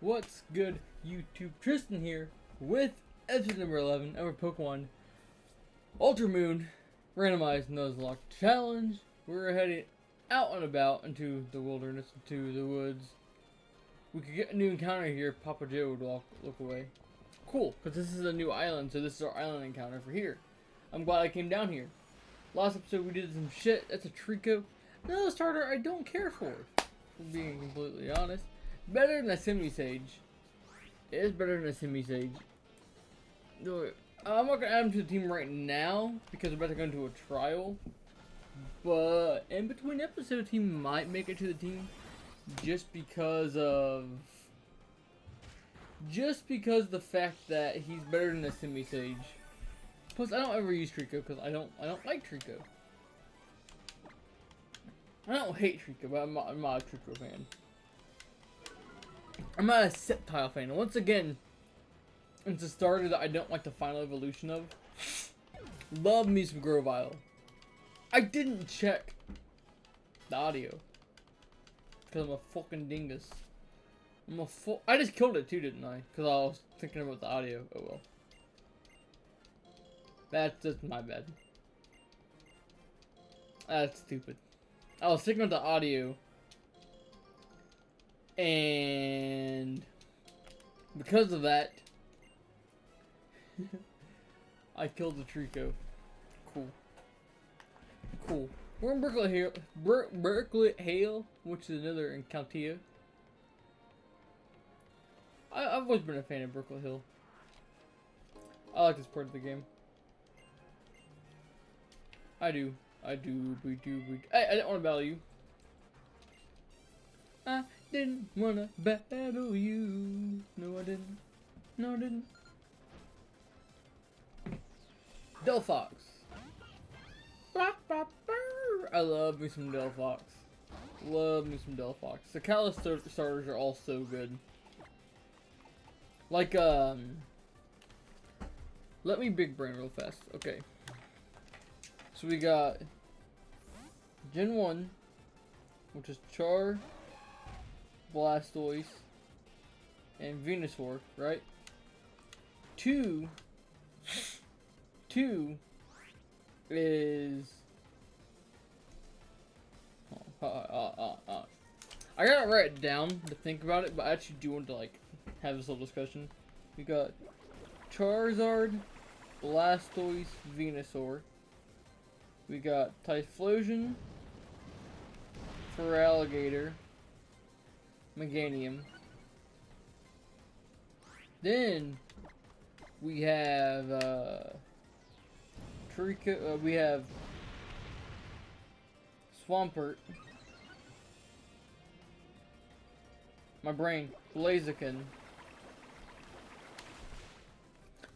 What's good, YouTube? Tristan here with episode number 11 of our Pokemon Ultra Moon Randomized Nuzlocke Challenge. We're heading out and about into the wilderness, into the woods. We could get a new encounter here. Papa Joe would look away. Cool, because this is a new island, so this is our island encounter for here. I'm glad I came down here. Last episode we did some shit. That's a Trico. Another starter I don't care for being completely honest. Better than a Semi-Sage. It is better than a Semi-Sage. No, I'm not going to add him to the team right now because we're about to go into a trial. But in between episodes, he might make it to the team just because of the fact that he's better than a Semi-Sage. Plus, I don't ever use Trico because I don't like Trico. I don't hate Trico, but I'm not a Trico fan. I'm not a Sceptile fan. And once again, it's a starter that I don't like the final evolution of. Love me some Grovyle. I didn't check the audio because I'm a fucking dingus. I just killed it too, didn't I? Because I was thinking about the audio. Oh well. That's my bad. That's stupid. I was thinking about the audio. And because of that, I killed the Trico. Cool. Cool. We're in Berkeley Hale, which is another in Countia. I've always been a fan of Berkeley Hill. I like this part of the game. I do. I didn't want to battle you. I didn't wanna battle you. No, I didn't. No, I didn't. Delphox. I love me some Delphox. Love me some Delphox. The Kalos starters are all so good. Like, let me big brain real fast. Okay. So we got Gen 1, which is Char, Blastoise, and Venusaur, right? Two is I gotta write it down to think about it, but I actually do want to like have this little discussion. We got Charizard, Blastoise, Venusaur. We got Typhlosion, Feraligatr, Meganium. Then we have Trico. We have Swampert. My brain, Blaziken.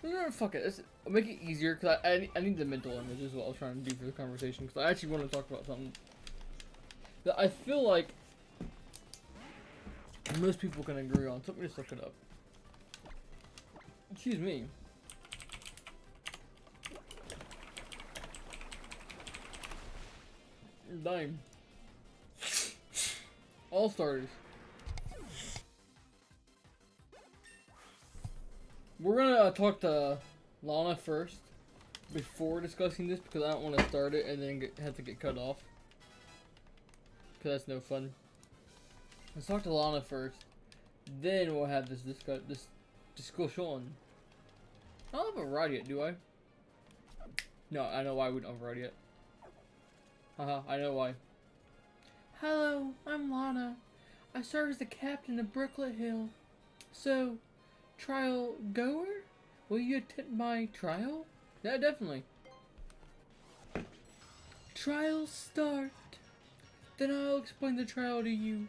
No, fuck it. I'll make it easier because I need the mental image is what I was trying to do for the conversation because I actually want to talk about something that I feel like most people can agree on. So let me just look it up. Excuse me. Dime. All starters. We're gonna talk to Lana first before discussing this because I don't want to start it and then have to get cut off. Because that's no fun. Let's talk to Lana first. Then we'll have this discussion. I don't have a ride yet, do I? No, I know why we don't have a ride yet. Haha, I know why. Hello, I'm Lana. I serve as the captain of Brooklet Hill. So, trial goer? Will you attend my trial? Yeah, definitely. Trial start. Then I'll explain the trial to you.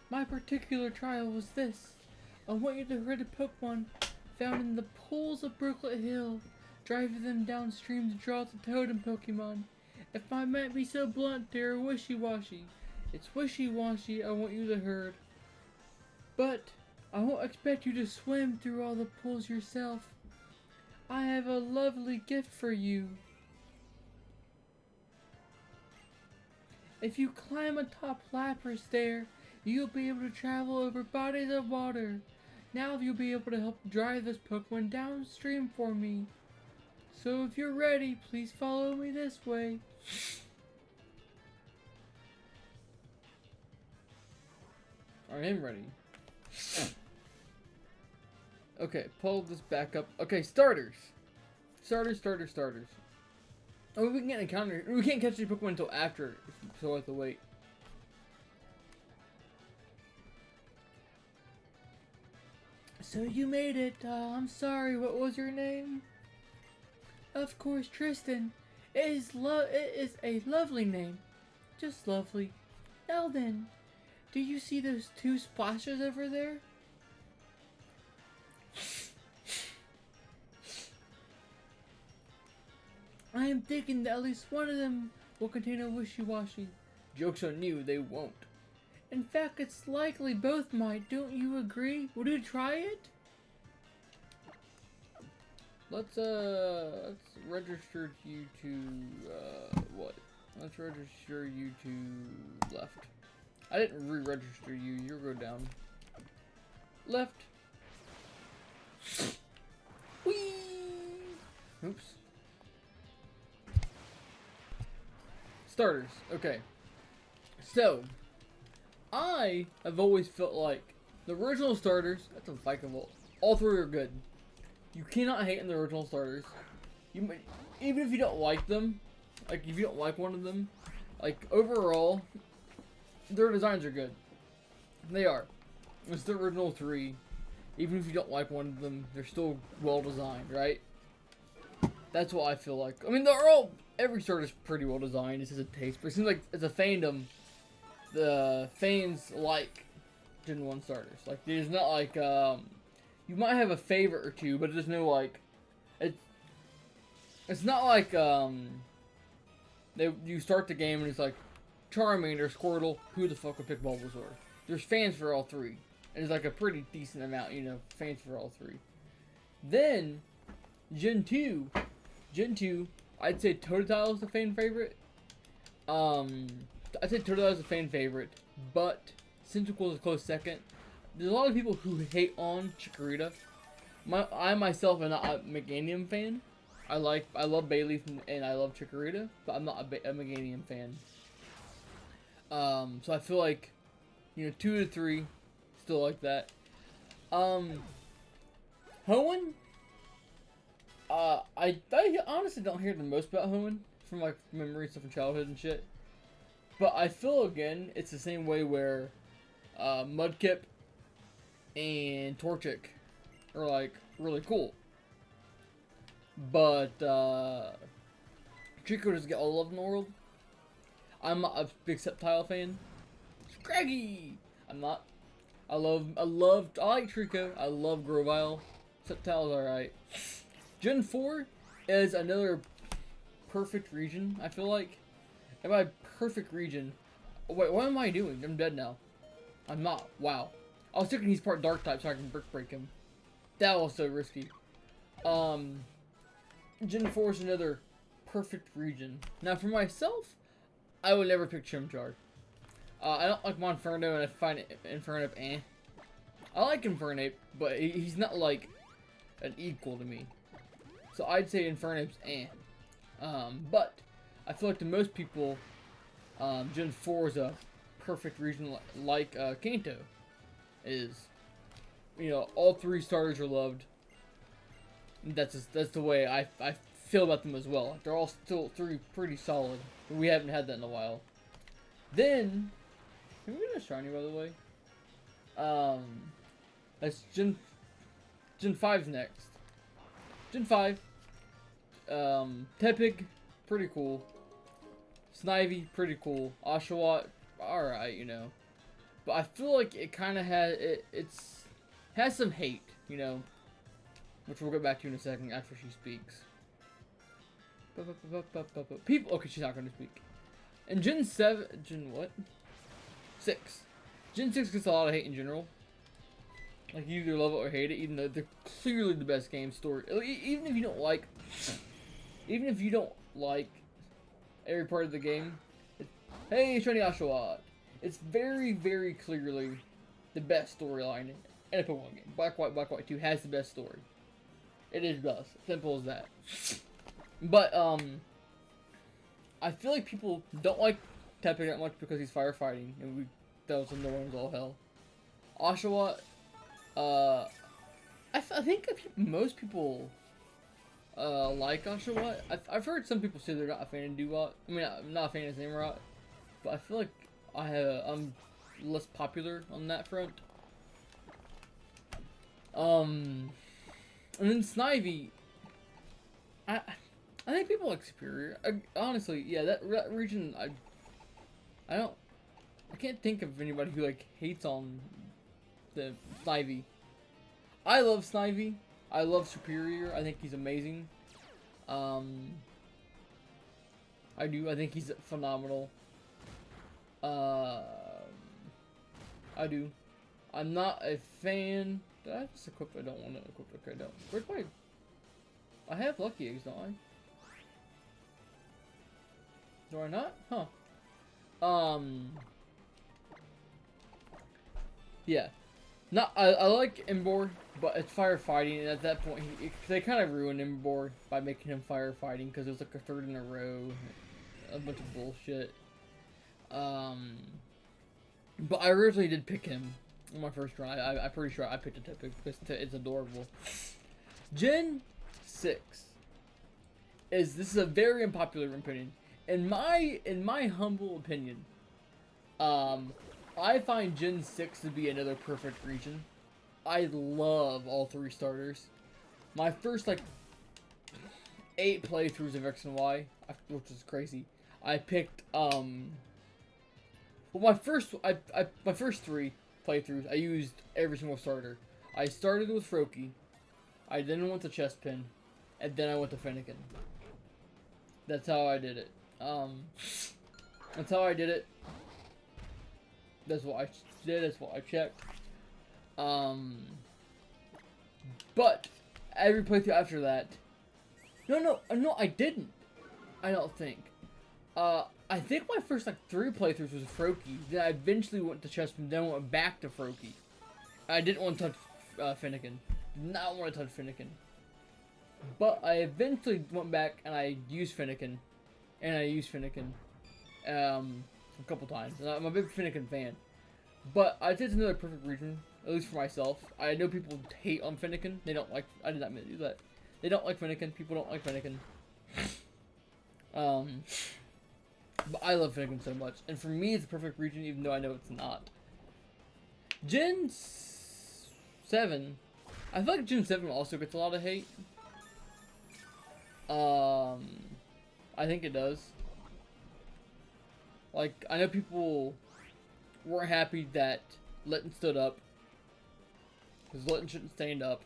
My particular trial was this. I want you to herd a Pokemon found in the pools of Brooklet Hill, driving them downstream to draw the totem Pokemon. If I might be so blunt, they're wishy-washy. It's wishy-washy I want you to herd. But I won't expect you to swim through all the pools yourself. I have a lovely gift for you. If you climb atop Lapras there, you'll be able to travel over bodies of water. Now you'll be able to help drive this Pokemon downstream for me. So if you're ready, please follow me this way. I am ready. Okay, pull this back up. Okay, starters. Starters. Oh, we can get an encounter. We can't catch the Pokemon until after, so we'll have to wait. So you made it. I'm sorry. What was your name? Of course, Tristan. It is a lovely name. Just lovely. Now then, do you see those two splashes over there? I am thinking that at least one of them will contain a wishy-washy. Joke's on you, they won't. In fact, it's likely both might. Don't you agree? Would you try it? Let's register you to, what? Let's register you to left. I didn't re-register you. You'll go down. Left. Whee! Oops. Starters. Okay. So, I have always felt like the original starters, that's unlikable. All three are good. You cannot hate on the original starters. You might, even if you don't like them, like if you don't like one of them, like overall, their designs are good. They are. It's the original three. Even if you don't like one of them, they're still well designed, right? That's what I feel like. I mean, they're all, every starter's pretty well designed. It's just a taste, but it seems like as a fandom, the fans like Gen 1 starters. Like, there's not like, you might have a favorite or two, but there's no like, it's not like, you start the game and it's like, Charmander, Squirtle, who the fuck would pick Bulbasaur? There's fans for all three. And it's like a pretty decent amount, you know, fans for all three. Then, Gen 2, I'd say Totodile is the fan favorite. I'd say Totodile is a fan favorite, but Cyndaquil is a close second. There's a lot of people who hate on Chikorita. I myself am not a Meganium fan. I love Bayleaf and I love Chikorita, but I'm not a Meganium fan. So I feel like, you know, 2 to 3, still like that. Hoenn, I honestly don't hear the most about Hoenn from like memories of childhood and shit. But I feel again, it's the same way where Mudkip and Torchic are like really cool. But Trico doesn't get all love in the world. I'm not a big Sceptile fan. Scraggy! I'm not. I like Trico. I love Grovyle. Sceptile's alright. Gen 4 is another perfect region, I feel like. And by perfect region, wait, what am I doing? I'm dead now. I'm not. Wow. I was thinking he's part dark type so I can brick break him. That was so risky. Gen 4 is another perfect region. Now for myself, I would never pick Chimchar. I don't like Monferno and I find Infernape eh. I like Infernape, but he's not like an equal to me. So I'd say Infernape's eh. But I feel like to most people, Gen 4 is a perfect region like Kanto is. You know, all 3 starters are loved. That's the way I feel about them as well. They're all still 3 pretty solid. But we haven't had that in a while. Then, can we get a shiny by the way? That's Gen 5's next. Gen 5. Tepig, pretty cool. Snivy, pretty cool. Oshawott, alright, you know. But I feel like it kind of has some hate, you know. Which we'll get back to in a second after she speaks. People, okay, she's not going to speak. And Gen 7, Gen what? 6. Gen 6 gets a lot of hate in general. Like, you either love it or hate it, even though they're clearly the best game story. Even if you don't like every part of the game. Hey, shiny Oshawott. It's very, very clearly the best storyline in a Pokemon game. Black White 2 has the best story. It is thus. Simple as that. But, I feel like people don't like Tepig that much because he's firefighting, and that was no one's all hell. Oshawott, I think most people like Oshawott. I've heard some people say they're not a fan of Dewott. I mean, I'm not a fan of Samurott, but I feel like I'm less popular on that front. And then Snivy, I think people like Superior. Honestly, yeah, that region, I can't think of anybody who like hates on the Snivy. I love Snivy. I love Superior. I think he's amazing. I do. I think he's phenomenal. I do. I'm not a fan. Did I just equip? I don't want to equip. Okay, no. Where's my? I have Lucky Eggs, don't I? Do I not? Huh. Yeah. I like Imbor, but it's firefighting, and at that point, they kind of ruined Imbor by making him firefighting, because it was like a third in a row, a bunch of bullshit. But I originally did pick him on my first run. I'm pretty sure I picked a Tepig because it's adorable. Gen 6 this is a very unpopular opinion. In my humble opinion, I find Gen 6 to be another perfect region. I love all 3 starters. My first, like, 8 playthroughs of X and Y, which is crazy. I picked, well, my first 3 playthroughs, I used every single starter. I started with Froakie, I then went to Chespin, and then I went to Fennekin. That's how I did it. That's how I did it. That's what I did, that's what I checked. But every playthrough after that, no, I didn't. I don't think. I think my first, like, 3 playthroughs was Froakie. Then I eventually went to Chespin, then went back to Froakie. I didn't want to touch Fennekin. Did not want to touch Fennekin. But I eventually went back and I used Fennekin. A couple times. And I'm a big Fennekin fan. But I think it's another perfect region, at least for myself. I know people hate on Fennekin. They don't like, I did not mean to do that. They don't like Fennekin. People don't like Fennekin. But I love Fennekin so much. And for me, it's a perfect region, even though I know it's not. Gen 7. I feel like Gen 7 also gets a lot of hate. I think it does. Like, I know people weren't happy that Litten stood up. Because Litten shouldn't stand up.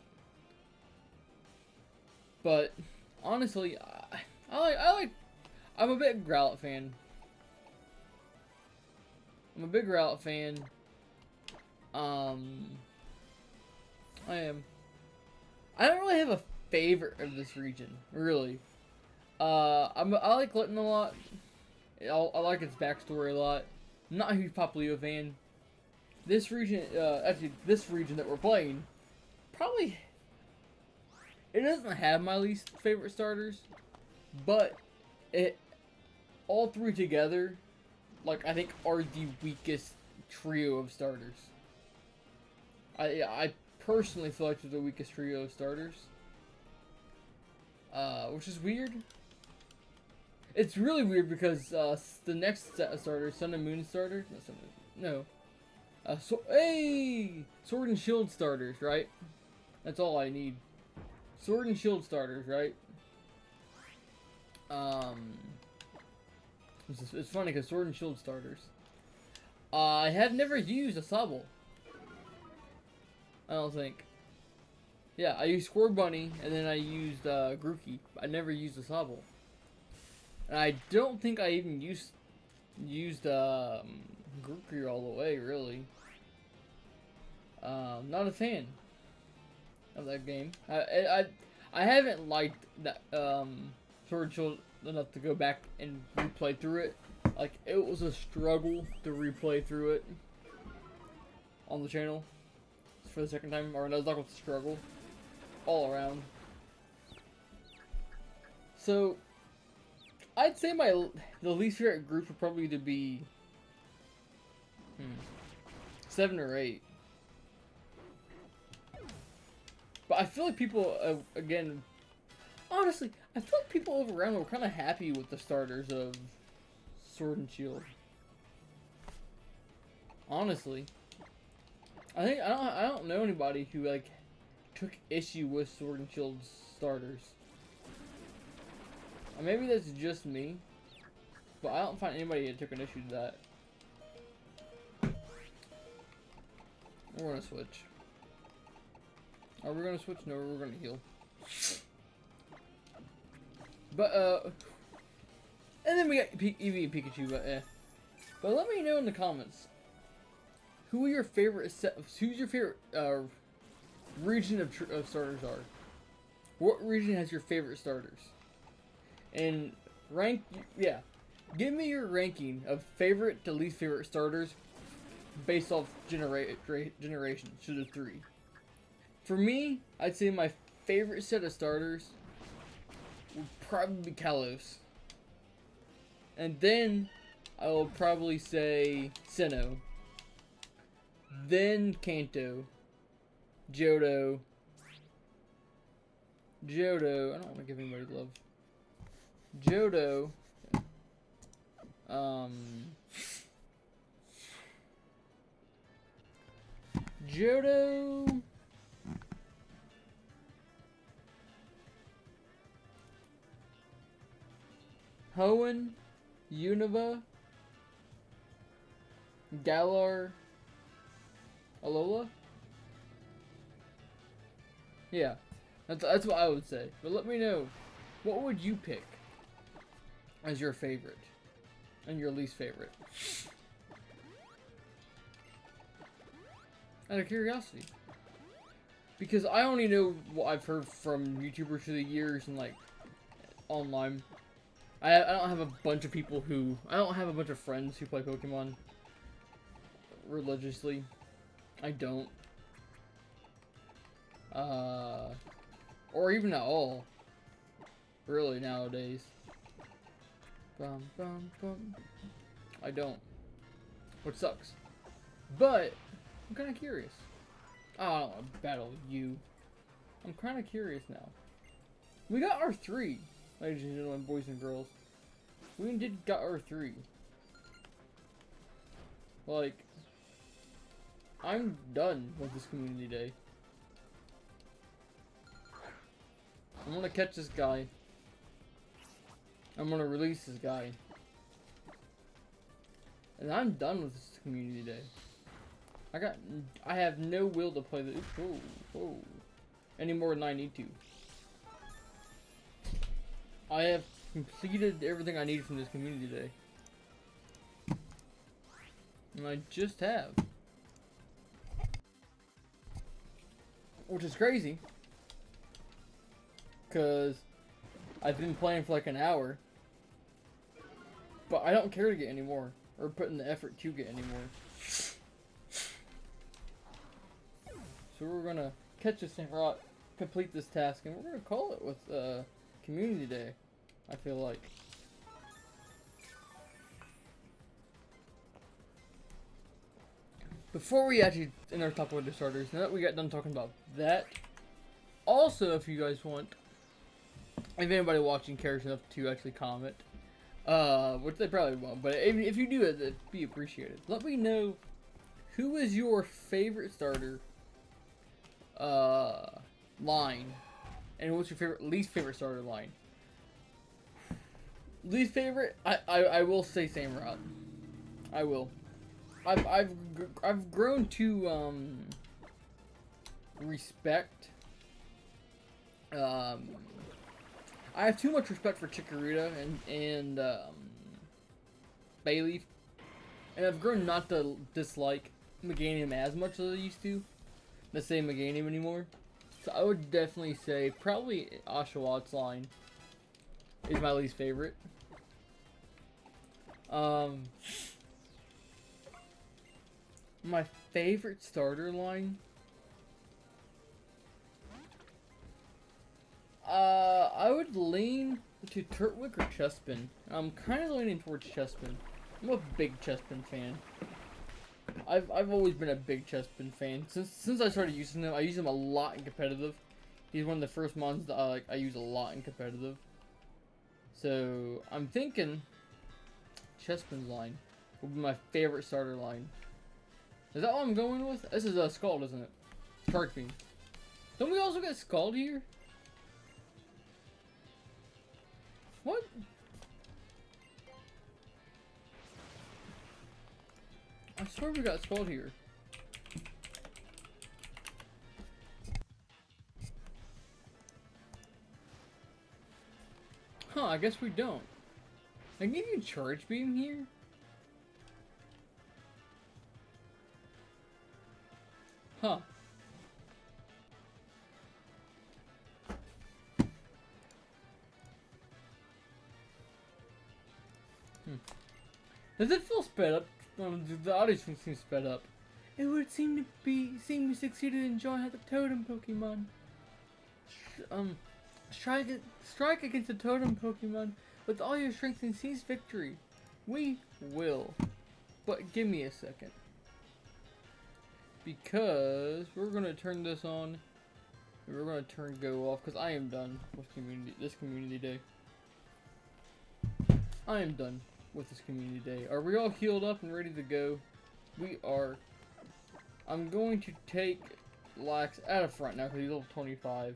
But, honestly, I'm a big Growlithe fan. I'm a big Growlithe fan. I am. I don't really have a favorite of this region, really. I like Litten a lot. I like its backstory a lot. I'm not a huge Popplio fan. This region, actually, this region that we're playing, probably, it doesn't have my least favorite starters, but all 3 together, like, I think are the weakest trio of starters. I personally feel like they're the weakest trio of starters. Which is weird. It's really weird because the next set of starters, Sun and Moon starters, Sword and Shield starters, right? That's all I need. Sword and Shield starters, right? It's funny because Sword and Shield starters. I have never used a Sobble. I don't think. Yeah, I used Squirrel Bunny, and then I used Grookey. I never used a Sobble. And I don't think I even used Grookey all the way, really. Not a fan of that game. I haven't liked that Sword and Shield enough to go back and replay through it. Like, it was a struggle to replay through it on the channel. for the second time, our Nuzlocke was a struggle all around. So I'd say the least favorite group would probably either be 7 or 8. But I feel like people, again, honestly, I feel like people overall were kind of happy with the starters of Sword and Shield. Honestly, I don't know anybody who like took issue with Sword and Shield's starters. Or maybe that's just me, but I don't find anybody that took an issue to that. We're gonna switch. Are we gonna switch? No, we're gonna heal. But and then we got Eevee and Pikachu, but But let me know in the comments who your favorite who's your favorite region of starters are. What region has your favorite starters? And give me your ranking of favorite to least favorite starters based off generation, so the 3. For me, I'd say my favorite set of starters would probably be Kalos. And then I will probably say Sinnoh. Then Kanto. Johto. I don't want to give anybody love. Johto. Johto. Hoenn, Unova, Galar, Alola? Yeah, that's what I would say. But let me know, what would you pick as your favorite and your least favorite? Out of curiosity. Because I only know what I've heard from YouTubers through the years and like online. I don't have a bunch of people who... I don't have a bunch of friends who play Pokemon religiously. I don't. Or even at all. Really, nowadays. I don't. Which sucks. But, I'm kind of curious. Oh, I don't want to battle you. I'm kind of curious now. We got our 3. Ladies and gentlemen, boys and girls, we got our 3. Like, I'm done with this community day. I'm gonna catch this guy. I'm gonna release this guy. And I'm done with this community day. I have no will to play this any more than I need to. I have completed everything I need from this community day. And I just have. Which is crazy. Because I've been playing for like an hour. But I don't care to get any more. Or put in the effort to get any more. So we're gonna catch this thing, complete this task, and we're gonna call it with Community Day, I feel like. Before we actually enter top of the starters, now that we got done talking about that, also if you guys want, if anybody watching cares enough to actually comment, which they probably won't, but if you do, it'd be appreciated. Let me know who is your favorite starter line, and what's your least favorite starter line. Least favorite, I will say same route. I will. I've grown to respect. I have too much respect for Chikorita and Bayleaf, and I've grown not to dislike Meganium as much as I used to. Let's say Meganium anymore. So I would definitely say probably Oshawott line is my least favorite. My favorite starter line I would lean to Turtwig or Chespin. I'm kind of leaning towards Chespin. I'm a big Chespin fan. I've always been a big Chespin fan since I started using him. I use him a lot in competitive. He's one of the first mons that I use a lot in competitive. So I'm thinking Chespin's line will be my favorite starter line. Is that what I'm going with? This is a Scald, isn't it? Shark Beam. Don't we also get Scald here? What? I swear we got Scald here. Huh, I guess we don't. I give you Charge Beam here? Huh. Does it feel sped up? The audio seems sped up. It would seem we succeeded in drawing out the totem Pokemon. Strike against the totem Pokemon with all your strength and seize victory. We will. But give me a second. Because we're gonna turn this on. And we're gonna turn go off because I am done with this community day. I am done with this community day. Are we all healed up and ready to go? We are. I'm going to take Lax out of front now because he's level 25.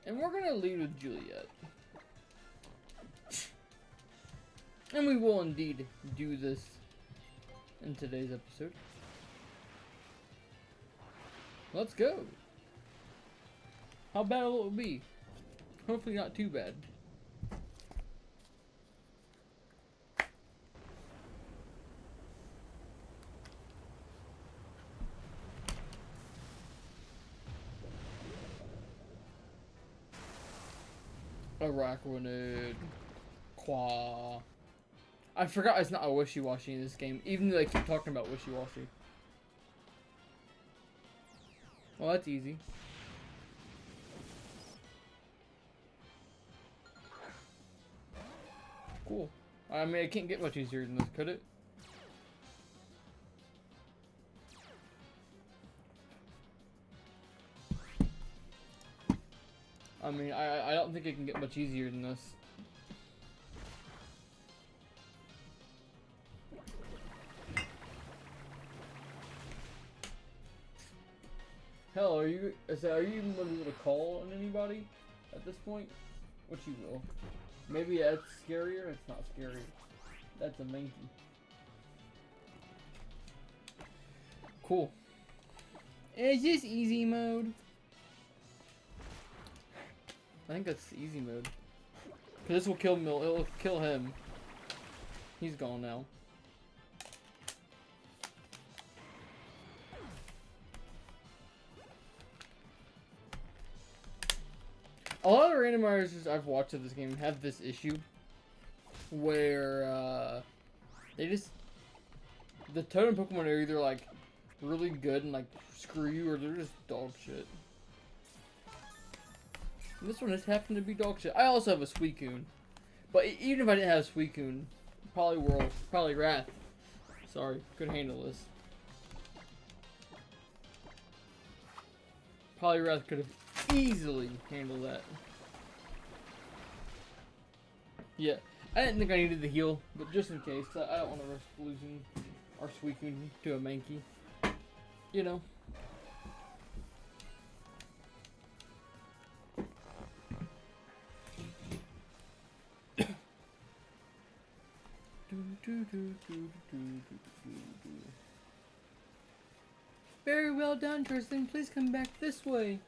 And we're gonna lead with Juliet. And we will indeed do this in today's episode. Let's go. How bad will it be? Hopefully not too bad. Araquanid. Qua. I forgot it's not a wishy-washy in this game, even though they keep talking about wishy-washy. Well, that's easy. Cool. I mean, it can't get much easier than this, could it? I mean, I don't think it can get much easier than this. Hell, are you even going to be able to call on anybody at this point? Which you will. Maybe that's scarier. It's not scary. That's a Mankey. Cool. Is this easy mode? I think that's easy mode. Cause this will kill Mill. It'll kill him. He's gone now. A lot of randomizers I've watched of this game have this issue where they just the totem Pokemon are either like really good and like screw you, or they're just dog shit. And this one has happened to be dog shit. I also have a Suicune, but even if I didn't have Suicune, probably Wrath. Sorry, couldn't handle this. Poliwrath could have easily handled that. Yeah, I didn't think I needed the heal, but just in case, I don't want to risk losing our Suicune to a Mankey. You know. Very well done, Tristan. Please come back this way.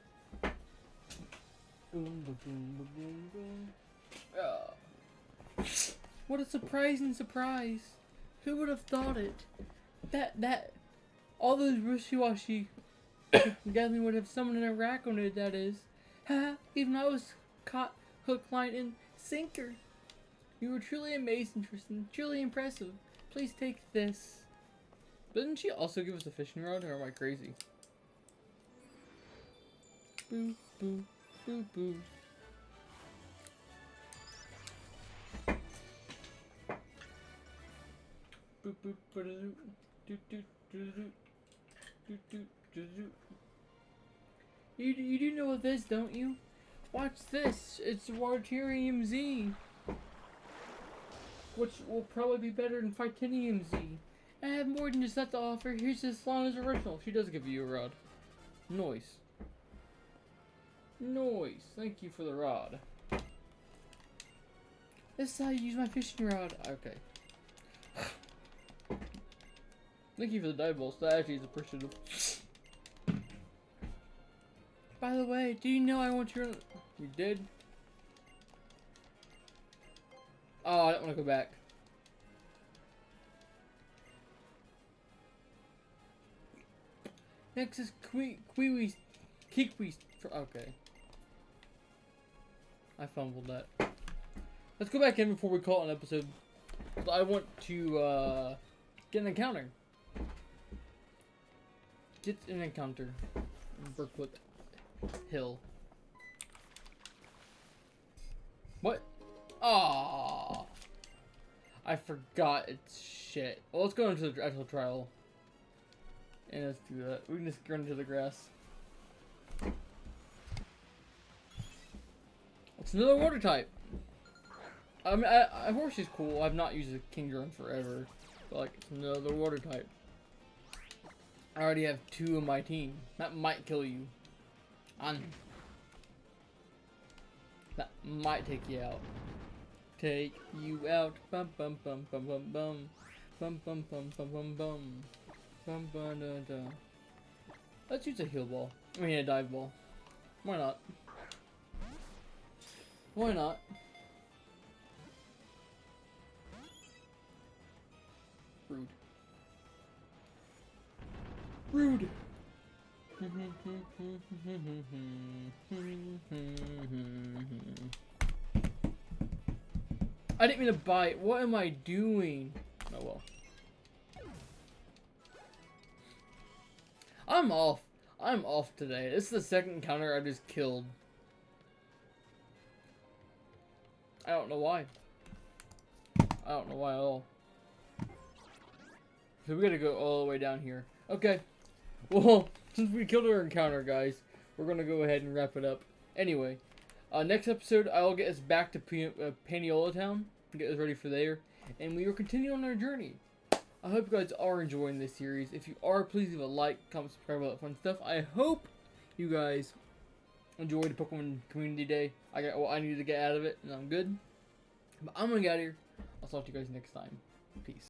What a surprising surprise. Who would have thought it? That all those wishy-washy gathering would have summoned an Araquanid, that is. Haha, even I was caught hook, line, and sinker. You were truly amazing, Tristan. Truly impressive. Please take this. Doesn't she also give us a fishing rod, or am I crazy? Boo, boo, boo, boo. boop boop ba-da-doo, doot doot doot doot doot doot doot. You do know this, don't you? Watch this. It's Waterium Z, which will probably be better than Titanium Z. I have more than just that to offer. Here's this Lana's original. She does give you a rod. Nice. Nice. Thank you for the rod. This is how you use my fishing rod. Okay. Thank you for the dive balls. That actually is appreciative. By the way, do you know I want your... You did? Oh, I don't want to go back. Next is Kiwi. Okay. I fumbled that. Let's go back in before we call it an episode. I want to get an encounter. Get an encounter. Brookwood Hill. What? Ah, I forgot it's shit. Well, let's go into the actual trial. And let's do that. We can just run into the grass. It's another water type. I mean, horse is cool. I've not used a king drone forever. But, like, it's another water type. I already have 2 in my team. That might kill you. That might take you out. Take you out. Bum bum bum bum bum bum. Bum bum bum bum bum bum. Bum bum da da. Let's use a heal ball. I mean a dive ball. Why not? Why not? Rude. Rude. I didn't mean to bite. What am I doing? Oh well. I'm off. I'm off today. This is the second encounter I just killed. I don't know why. I don't know why at all. So we gotta go all the way down here. Okay. Well, since we killed our encounter, guys, we're gonna go ahead and wrap it up. Anyway, next episode, I'll get us back to Paniola Town, get us ready for there, and we will continue on our journey. I hope you guys are enjoying this series. If you are, please leave a like, comment, subscribe, all that fun stuff. I hope you guys enjoyed the Pokemon Community Day. I got what I needed to get out of it, and I'm good. But I'm gonna get out of here. I'll talk to you guys next time. Peace.